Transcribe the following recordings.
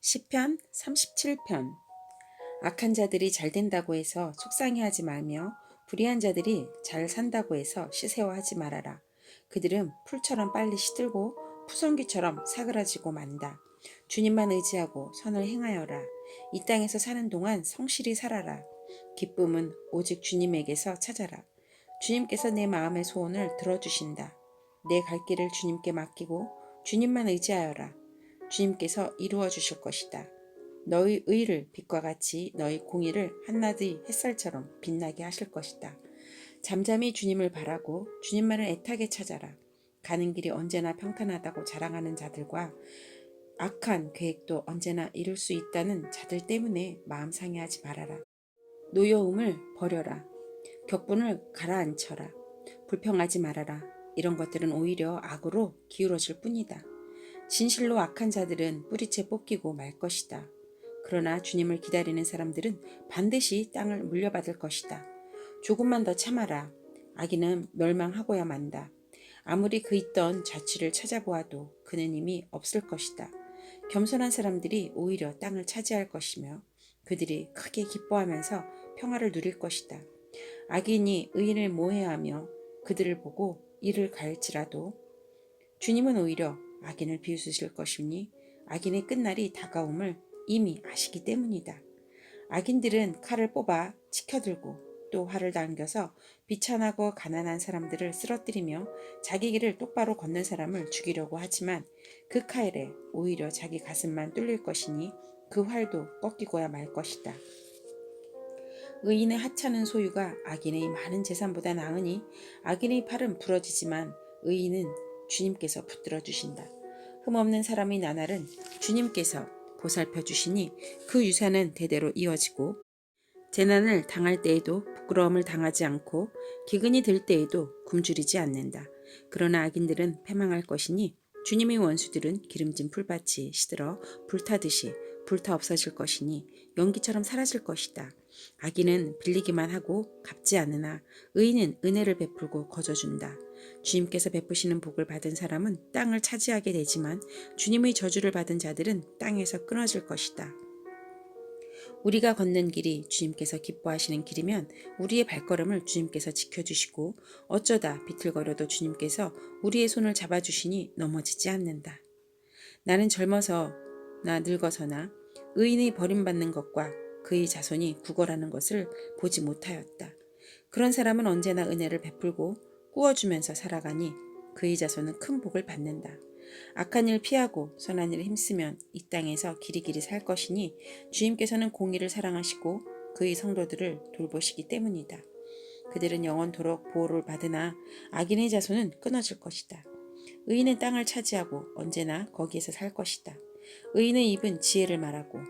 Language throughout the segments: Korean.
시편 37편. 악한 자들이 잘 된다고 해서 속상해하지 말며 불의한 자들이 잘 산다고 해서 시새워하지 말아라. 그들은 풀처럼 빨리 시들고 푸성귀처럼 사그라지고 만다. 주님만 의지하고 선을 행하여라. 이 땅에서 사는 동안 성실히 살아라. 기쁨은 오직 주님에게서 찾아라. 주님께서 내 마음의 소원을 들어주신다. 내 갈 길을 주님께 맡기고 주님만 의지하여라. 주님께서 이루어 주실 것이다. 너희 의를 빛과 같이 너희 공의를 한낮의 햇살처럼 빛나게 하실 것이다. 잠잠히 주님을 바라고 주님만을 애타게 찾아라. 가는 길이 언제나 평탄하다고 자랑하는 자들과 악한 계획도 언제나 이룰 수 있다는 자들 때문에 마음 상해하지 말아라. 노여움을 버려라. 격분을 가라앉혀라. 불평하지 말아라. 이런 것들은 오히려 악으로 기울어질 뿐이다. 진실로 악한 자들은 뿌리채 뽑히고 말 것이다. 그러나 주님을 기다리는 사람들은 반드시 땅을 물려받을 것이다. 조금만 더 참아라. 악인은 멸망하고야 만다. 아무리 그 있던 자취를 찾아보아도 그는 이미 없을 것이다. 겸손한 사람들이 오히려 땅을 차지할 것이며 그들이 크게 기뻐하면서 평화를 누릴 것이다. 악인이 의인을 모해하며 그들을 보고 이를 갈지라도 주님은 오히려 악인을 비웃으실 것이니 악인의 끝날이 다가옴을 이미 아시기 때문이다. 악인들은 칼을 뽑아 치켜들고 또 활을 당겨서 비천하고 가난한 사람들을 쓰러뜨리며 자기 길을 똑바로 걷는 사람을 죽이려고 하지만 그 칼에 오히려 자기 가슴만 뚫릴 것이니 그 활도 꺾이고야 말 것이다. 의인의 하찮은 소유가 악인의 많은 재산보다 나으니 악인의 팔은 부러지지만 의인은 주님께서 붙들어 주신다. 흠없는 사람의 나날은 주님께서 보살펴 주시니 그 유산은 대대로 이어지고 재난을 당할 때에도 부끄러움을 당하지 않고 기근이 들 때에도 굶주리지 않는다. 그러나 악인들은 패망할 것이니 주님의 원수들은 기름진 풀밭이 시들어 불타듯이 불타 없어질 것이니 연기처럼 사라질 것이다. 악인은 빌리기만 하고 갚지 않으나 의인은 은혜를 베풀고 거저준다. 주님께서 베푸시는 복을 받은 사람은 땅을 차지하게 되지만 주님의 저주를 받은 자들은 땅에서 끊어질 것이다. 우리가 걷는 길이 주님께서 기뻐하시는 길이면 우리의 발걸음을 주님께서 지켜주시고 어쩌다 비틀거려도 주님께서 우리의 손을 잡아주시니 넘어지지 않는다. 나는 젊어서나 늙어서나 의인이 버림받는 것과 그의 자손이 구걸하는 것을 보지 못하였다. 그런 사람은 언제나 은혜를 베풀고 꾸어주면서 살아가니 그의 자손은 큰 복을 받는다. 악한 일 피하고 선한 일에 힘쓰면 이 땅에서 길이길이 살 것이니 주님께서는 공의를 사랑하시고 그의 성도들을 돌보시기 때문이다. 그들은 영원토록 보호를 받으나 악인의 자손은 끊어질 것이다. 의인은 땅을 차지하고 언제나 거기에서 살 것이다. 의인의 입은 지혜를 말하고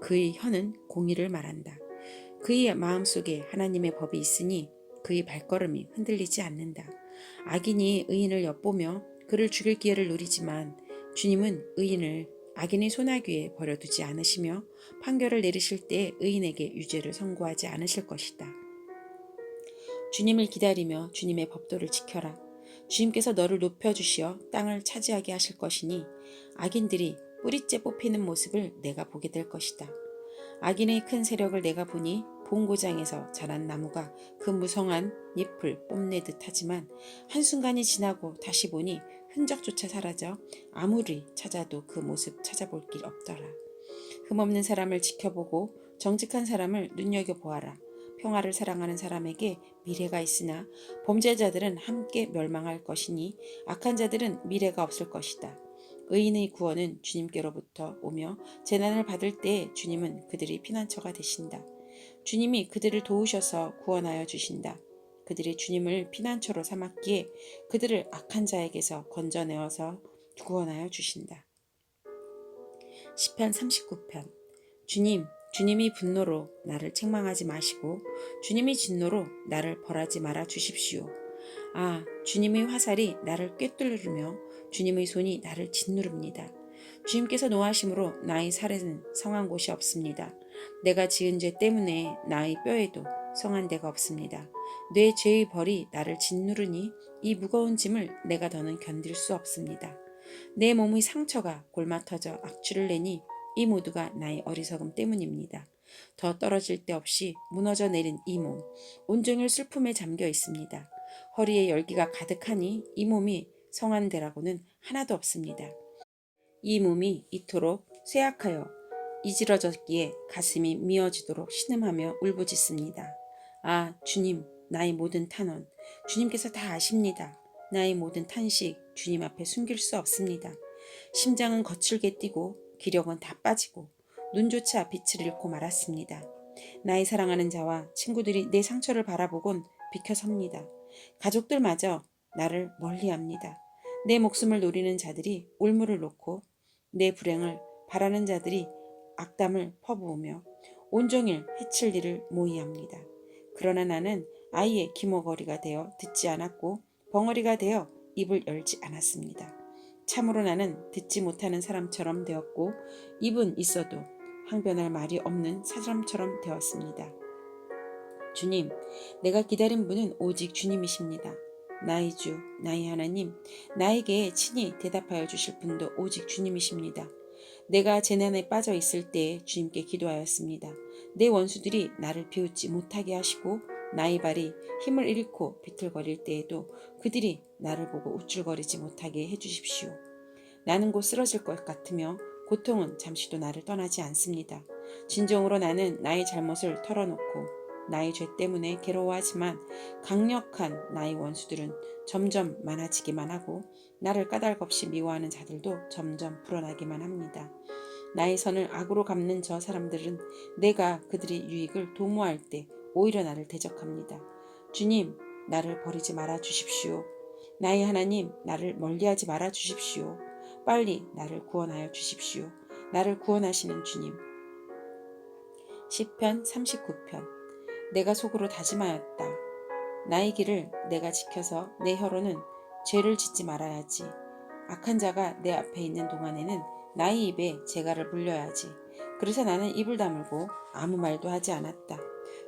그의 혀는 공의를 말한다. 그의 마음속에 하나님의 법이 있으니 그의 발걸음이 흔들리지 않는다. 악인이 의인을 엿보며 그를 죽일 기회를 노리지만 주님은 의인을 악인의 소나귀에 버려두지 않으시며 판결을 내리실 때 의인에게 유죄를 선고하지 않으실 것이다. 주님을 기다리며 주님의 법도를 지켜라. 주님께서 너를 높여주시어 땅을 차지하게 하실 것이니 악인들이 뿌리째 뽑히는 모습을 내가 보게 될 것이다. 악인의 큰 세력을 내가 보니 본고장에서 자란 나무가 그 무성한 잎을 뽐내듯 하지만 한순간이 지나고 다시 보니 흔적조차 사라져 아무리 찾아도 그 모습 찾아볼 길 없더라. 흠없는 사람을 지켜보고 정직한 사람을 눈여겨보아라. 평화를 사랑하는 사람에게 미래가 있으나 범죄자들은 함께 멸망할 것이니 악한 자들은 미래가 없을 것이다. 의인의 구원은 주님께로부터 오며 재난을 받을 때 주님은 그들의 피난처가 되신다. 주님이 그들을 도우셔서 구원하여 주신다. 그들이 주님을 피난처로 삼았기에 그들을 악한 자에게서 건져내어서 구원하여 주신다. 시편 39편. 주님이 분노로 나를 책망하지 마시고 주님이 진노로 나를 벌하지 말아 주십시오. 아, 주님의 화살이 나를 꿰뚫으며 주님의 손이 나를 짓누릅니다. 주님께서 노하심으로 나의 살에는 성한 곳이 없습니다. 내가 지은 죄 때문에 나의 뼈에도 성한 데가 없습니다. 내 죄의 벌이 나를 짓누르니 이 무거운 짐을 내가 더는 견딜 수 없습니다. 내 몸의 상처가 골마 터져 악취를 내니 이 모두가 나의 어리석음 때문입니다. 더 떨어질 데 없이 무너져 내린 이 몸, 온종일 슬픔에 잠겨 있습니다. 허리에 열기가 가득하니 이 몸이 성한데라고는 하나도 없습니다. 이 몸이 이토록 쇠약하여 이지러졌기에 가슴이 미어지도록 신음하며 울부짖습니다. 아, 주님, 나의 모든 탄원, 주님께서 다 아십니다. 나의 모든 탄식, 주님 앞에 숨길 수 없습니다. 심장은 거칠게 뛰고 기력은 다 빠지고 눈조차 빛을 잃고 말았습니다. 나의 사랑하는 자와 친구들이 내 상처를 바라보곤 비켜섭니다. 가족들마저 나를 멀리합니다. 내 목숨을 노리는 자들이 올무를 놓고 내 불행을 바라는 자들이 악담을 퍼부으며 온종일 해칠 일을 모의합니다. 그러나 나는 아이의 기머거리가 되어 듣지 않았고 벙어리가 되어 입을 열지 않았습니다. 참으로 나는 듣지 못하는 사람처럼 되었고 입은 있어도 항변할 말이 없는 사람처럼 되었습니다. 주님, 내가 기다린 분은 오직 주님이십니다. 나의 주, 나의 하나님, 나에게 친히 대답하여 주실 분도 오직 주님이십니다. 내가 재난에 빠져 있을 때에 주님께 기도하였습니다. 내 원수들이 나를 비웃지 못하게 하시고 나의 발이 힘을 잃고 비틀거릴 때에도 그들이 나를 보고 우쭐거리지 못하게 해주십시오. 나는 곧 쓰러질 것 같으며 고통은 잠시도 나를 떠나지 않습니다. 진정으로 나는 나의 잘못을 털어놓고 나의 죄 때문에 괴로워하지만 강력한 나의 원수들은 점점 많아지기만 하고 나를 까닭없이 미워하는 자들도 점점 불어나기만 합니다. 나의 선을 악으로 갚는 저 사람들은 내가 그들의 유익을 도모할 때 오히려 나를 대적합니다. 주님, 나를 버리지 말아 주십시오. 나의 하나님, 나를 멀리하지 말아 주십시오. 빨리 나를 구원하여 주십시오. 나를 구원하시는 주님. 시편 39편. 내가 속으로 다짐하였다. 나의 길을 내가 지켜서 내 혀로는 죄를 짓지 말아야지. 악한 자가 내 앞에 있는 동안에는 나의 입에 재갈을 물려야지. 그래서 나는 입을 다물고 아무 말도 하지 않았다.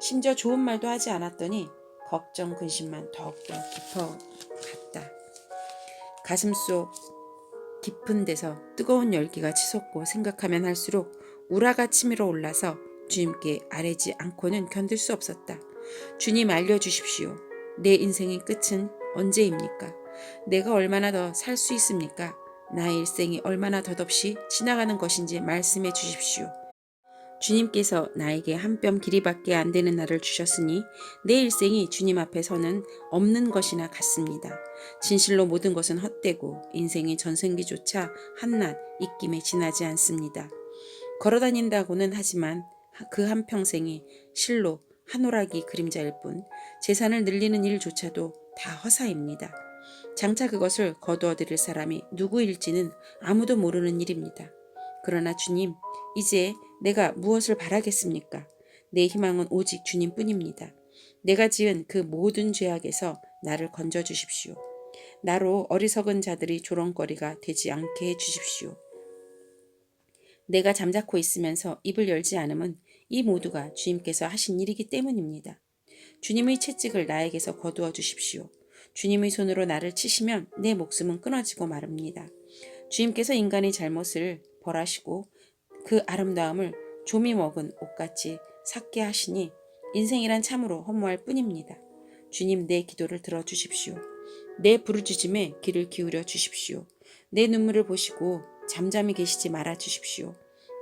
심지어 좋은 말도 하지 않았더니 걱정 근심만 더욱더 깊어갔다. 가슴속 깊은 데서 뜨거운 열기가 치솟고 생각하면 할수록 우라가 치밀어 올라서 주님께 아뢰지 않고는 견딜 수 없었다. 주님, 알려주십시오. 내 인생의 끝은 언제입니까? 내가 얼마나 더 살 수 있습니까? 나의 일생이 얼마나 덧없이 지나가는 것인지 말씀해 주십시오. 주님께서 나에게 한 뼘 길이밖에 안 되는 날을 주셨으니 내 일생이 주님 앞에서는 없는 것이나 같습니다. 진실로 모든 것은 헛되고 인생의 전생기조차 한낱 입김에 지나지 않습니다. 걸어다닌다고는 하지만 그 한평생이 실로 한오라기 그림자일 뿐 재산을 늘리는 일조차도 다 허사입니다. 장차 그것을 거두어들일 사람이 누구일지는 아무도 모르는 일입니다. 그러나 주님, 이제 내가 무엇을 바라겠습니까? 내 희망은 오직 주님뿐입니다. 내가 지은 그 모든 죄악에서 나를 건져주십시오. 나로 어리석은 자들이 조롱거리가 되지 않게 해주십시오. 내가 잠자코 있으면서 입을 열지 않음은 이 모두가 주님께서 하신 일이기 때문입니다. 주님의 채찍을 나에게서 거두어 주십시오. 주님의 손으로 나를 치시면 내 목숨은 끊어지고 마릅니다. 주님께서 인간의 잘못을 벌하시고 그 아름다움을 조미 먹은 옷같이 삭게 하시니 인생이란 참으로 허무할 뿐입니다. 주님, 내 기도를 들어주십시오. 내 부르짖음에 귀를 기울여 주십시오. 내 눈물을 보시고 잠잠히 계시지 말아 주십시오.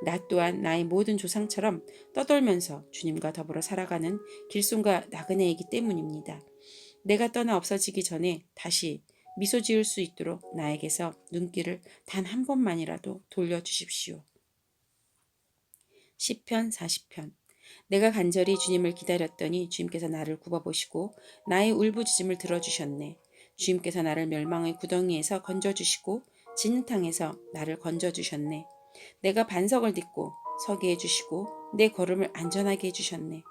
나 또한 나의 모든 조상처럼 떠돌면서 주님과 더불어 살아가는 길손과 나그네이기 때문입니다. 내가 떠나 없어지기 전에 다시 미소 지을 수 있도록 나에게서 눈길을 단 한 번만이라도 돌려주십시오. 시편 40편. 내가 간절히 주님을 기다렸더니 주님께서 나를 굽어보시고 나의 울부짖음을 들어주셨네. 주님께서 나를 멸망의 구덩이에서 건져주시고 진흙탕에서 나를 건져주셨네. 내가 반석을 딛고 서게 해주시고 내 걸음을 안전하게 해주셨네.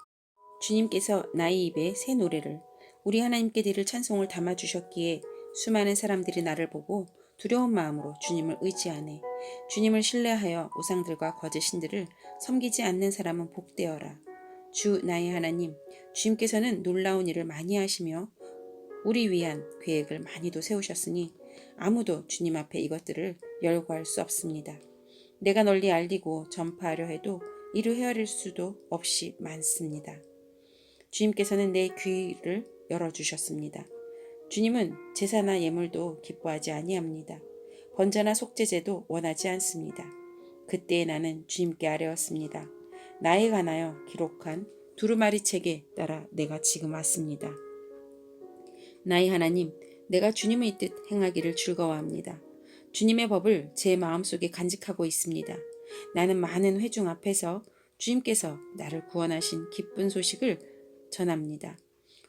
주님께서 나의 입에 새 노래를 우리 하나님께 드릴 찬송을 담아주셨기에 수많은 사람들이 나를 보고 두려운 마음으로 주님을 의지하네. 주님을 신뢰하여 우상들과 거짓 신들을 섬기지 않는 사람은 복되어라. 주 나의 하나님, 주님께서는 놀라운 일을 많이 하시며 우리 위한 계획을 많이도 세우셨으니 아무도 주님 앞에 이것들을 열거할 수 없습니다. 내가 널리 알리고 전파하려 해도 이루 헤아릴 수도 없이 많습니다. 주님께서는 내 귀를 열어주셨습니다. 주님은 제사나 예물도 기뻐하지 아니합니다. 번제나 속죄제도 원하지 않습니다. 그때에 나는 주님께 아뢰었습니다. 나에 관하여 기록한 두루마리 책에 따라 내가 지금 왔습니다. 나의 하나님, 내가 주님의 뜻 행하기를 즐거워합니다. 주님의 법을 제 마음속에 간직하고 있습니다. 나는 많은 회중 앞에서 주님께서 나를 구원하신 기쁜 소식을 전합니다.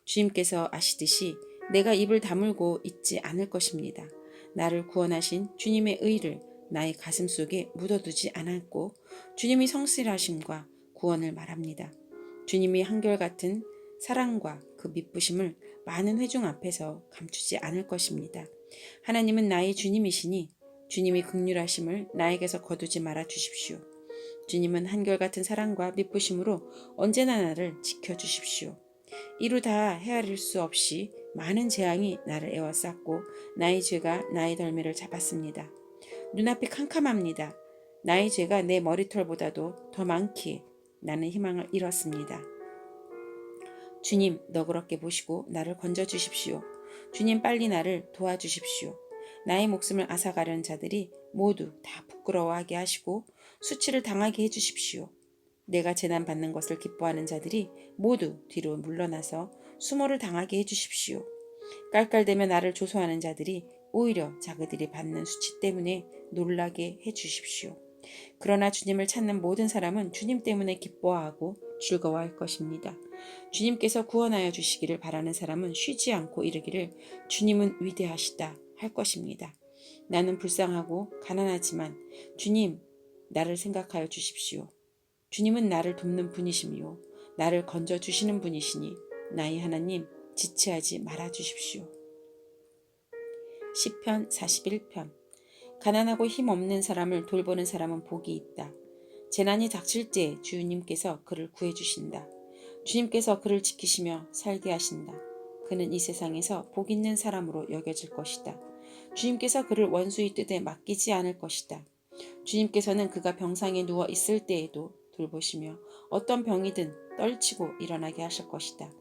주님께서 아시듯이 내가 입을 다물고 있지 않을 것입니다. 나를 구원하신 주님의 의를 나의 가슴 속에 묻어두지 않았고 주님이 성실하심과 구원을 말합니다. 주님이 한결같은 사랑과 그 미쁘심을 많은 회중 앞에서 감추지 않을 것입니다. 하나님은 나의 주님이시니 주님이 긍휼하심을 나에게서 거두지 말아 주십시오. 주님은 한결같은 사랑과 미쁘심으로 언제나 나를 지켜주십시오. 이루 다 헤아릴 수 없이 많은 재앙이 나를 에워쌌고 나의 죄가 나의 덜미를 잡았습니다. 눈앞이 캄캄합니다. 나의 죄가 내 머리털보다도 더 많기에 나는 희망을 잃었습니다. 주님, 너그럽게 보시고 나를 건져주십시오. 주님, 빨리 나를 도와주십시오. 나의 목숨을 앗아가려는 자들이 모두 다 부끄러워하게 하시고 수치를 당하게 해주십시오. 내가 재난받는 것을 기뻐하는 자들이 모두 뒤로 물러나서 수모를 당하게 해주십시오. 깔깔대며 나를 조소하는 자들이 오히려 자기들이 받는 수치 때문에 놀라게 해주십시오. 그러나 주님을 찾는 모든 사람은 주님 때문에 기뻐하고 즐거워할 것입니다. 주님께서 구원하여 주시기를 바라는 사람은 쉬지 않고 이르기를 주님은 위대하시다 할 것입니다. 나는 불쌍하고 가난하지만 주님, 나를 생각하여 주십시오. 주님은 나를 돕는 분이시며 나를 건져주시는 분이시니 나의 하나님 지체하지 말아 주십시오. 시편 41편. 가난하고 힘없는 사람을 돌보는 사람은 복이 있다. 재난이 닥칠 때 주님께서 그를 구해주신다. 주님께서 그를 지키시며 살게 하신다. 그는 이 세상에서 복 있는 사람으로 여겨질 것이다. 주님께서 그를 원수의 뜻에 맡기지 않을 것이다. 주님께서는 그가 병상에 누워 있을 때에도 돌보시며 어떤 병이든 떨치고 일어나게 하실 것이다.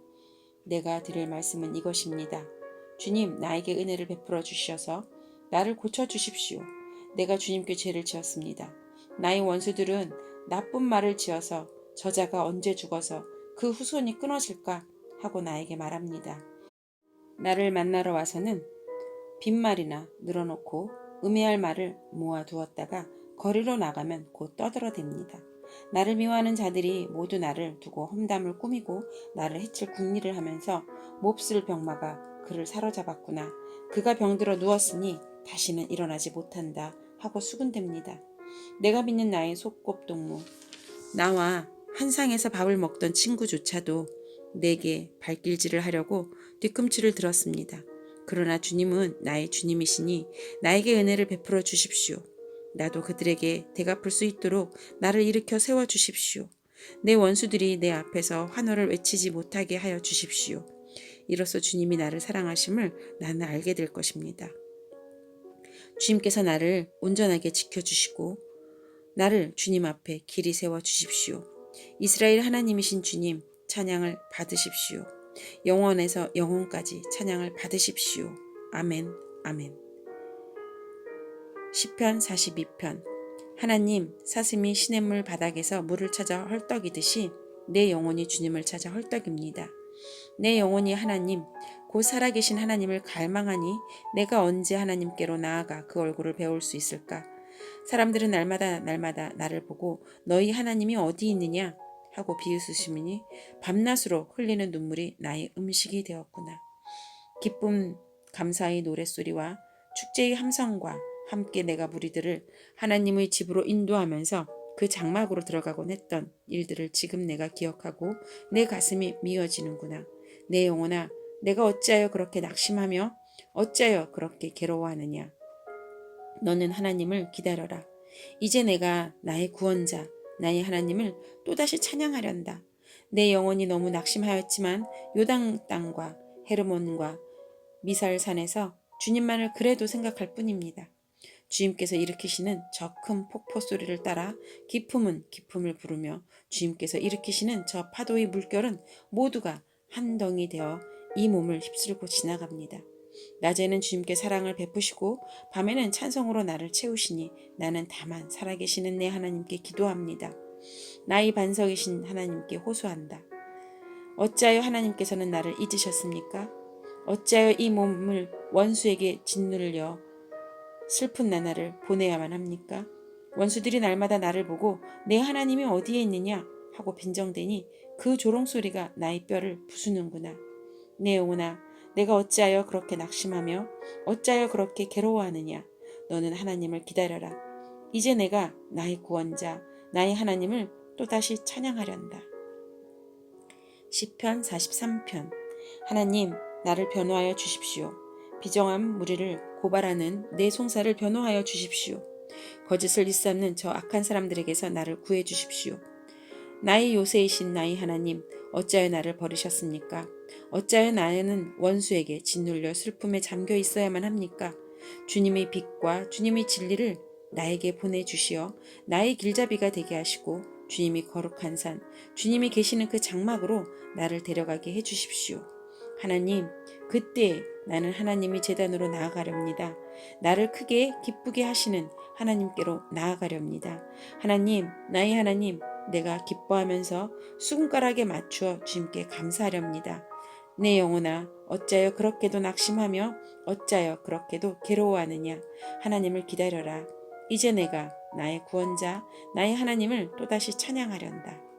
내가 드릴 말씀은 이것입니다. 주님, 나에게 은혜를 베풀어 주셔서 나를 고쳐주십시오. 내가 주님께 죄를 지었습니다. 나의 원수들은 나쁜 말을 지어서 저자가 언제 죽어서 그 후손이 끊어질까 하고 나에게 말합니다. 나를 만나러 와서는 빈말이나 늘어놓고 음해할 말을 모아두었다가 거리로 나가면 곧 떠들어댑니다. 나를 미워하는 자들이 모두 나를 두고 험담을 꾸미고 나를 해칠 궁리를 하면서 몹쓸 병마가 그를 사로잡았구나. 그가 병들어 누웠으니 다시는 일어나지 못한다 하고 수군댑니다. 내가 믿는 나의 소꿉동무, 나와 한 상에서 밥을 먹던 친구조차도 내게 발길질을 하려고 뒤꿈치를 들었습니다. 그러나 주님은 나의 주님이시니 나에게 은혜를 베풀어 주십시오. 나도 그들에게 대갚을 수 있도록 나를 일으켜 세워주십시오. 내 원수들이 내 앞에서 환호를 외치지 못하게 하여 주십시오. 이로써 주님이 나를 사랑하심을 나는 알게 될 것입니다. 주님께서 나를 온전하게 지켜주시고 나를 주님 앞에 길이 세워주십시오. 이스라엘 하나님이신 주님, 찬양을 받으십시오. 영원에서 영원까지 찬양을 받으십시오. 아멘, 아멘. 시편 42편. 하나님, 사슴이 시냇물 바닥에서 물을 찾아 헐떡이듯이 내 영혼이 주님을 찾아 헐떡입니다. 내 영혼이 하나님, 곧 살아계신 하나님을 갈망하니 내가 언제 하나님께로 나아가 그 얼굴을 배울 수 있을까? 사람들은 날마다 나를 보고 너희 하나님이 어디 있느냐 하고 비웃으시니 밤낮으로 흘리는 눈물이 나의 음식이 되었구나. 기쁨 감사의 노랫소리와 축제의 함성과 함께 내가 무리들을 하나님의 집으로 인도하면서 그 장막으로 들어가곤 했던 일들을 지금 내가 기억하고 내 가슴이 미어지는구나. 내 영혼아, 내가 어찌하여 그렇게 낙심하며 어찌하여 그렇게 괴로워하느냐. 너는 하나님을 기다려라. 이제 내가 나의 구원자, 나의 하나님을 또다시 찬양하련다. 내 영혼이 너무 낙심하였지만 요단 땅과 헤르몬과 미살산에서 주님만을 그래도 생각할 뿐입니다. 주님께서 일으키시는 저 큰 폭포 소리를 따라 기품은 기품을 부르며 주님께서 일으키시는 저 파도의 물결은 모두가 한 덩이 되어 이 몸을 휩쓸고 지나갑니다. 낮에는 주님께 사랑을 베푸시고 밤에는 찬송으로 나를 채우시니 나는 다만 살아계시는 내 하나님께 기도합니다. 나의 반석이신 하나님께 호소한다. 어찌하여 하나님께서는 나를 잊으셨습니까? 어찌하여 이 몸을 원수에게 짓눌려 슬픈 나날을 보내야만 합니까? 원수들이 날마다 나를 보고 내 하나님이 어디에 있느냐 하고 빈정대니 그 조롱소리가 나의 뼈를 부수는구나. 내 영혼아, 내가 어찌하여 그렇게 낙심하며 어찌하여 그렇게 괴로워하느냐. 너는 하나님을 기다려라. 이제 내가 나의 구원자, 나의 하나님을 또다시 찬양하련다. 시편 43편. 하나님, 나를 변호하여 주십시오. 비정한 무리를 고발하는 내 송사를 변호하여 주십시오. 거짓을 일삼는 저 악한 사람들에게서 나를 구해 주십시오. 나의 요새이신 나의 하나님, 어찌하여 나를 버리셨습니까? 어찌하여 나는 원수에게 짓눌려 슬픔에 잠겨 있어야만 합니까? 주님의 빛과 주님의 진리를 나에게 보내주시어 나의 길잡이가 되게 하시고 주님이 거룩한 산, 주님이 계시는 그 장막으로 나를 데려가게 해주십시오. 하나님, 그때 나는 하나님의 제단으로 나아가렵니다. 나를 크게 기쁘게 하시는 하나님께로 나아가렵니다. 하나님, 나의 하나님, 내가 기뻐하면서 수군가락에 맞추어 주님께 감사하렵니다. 내 영혼아, 어찌하여 그렇게도 낙심하며 어찌하여 그렇게도 괴로워하느냐. 하나님을 기다려라. 이제 내가 나의 구원자, 나의 하나님을 또다시 찬양하련다.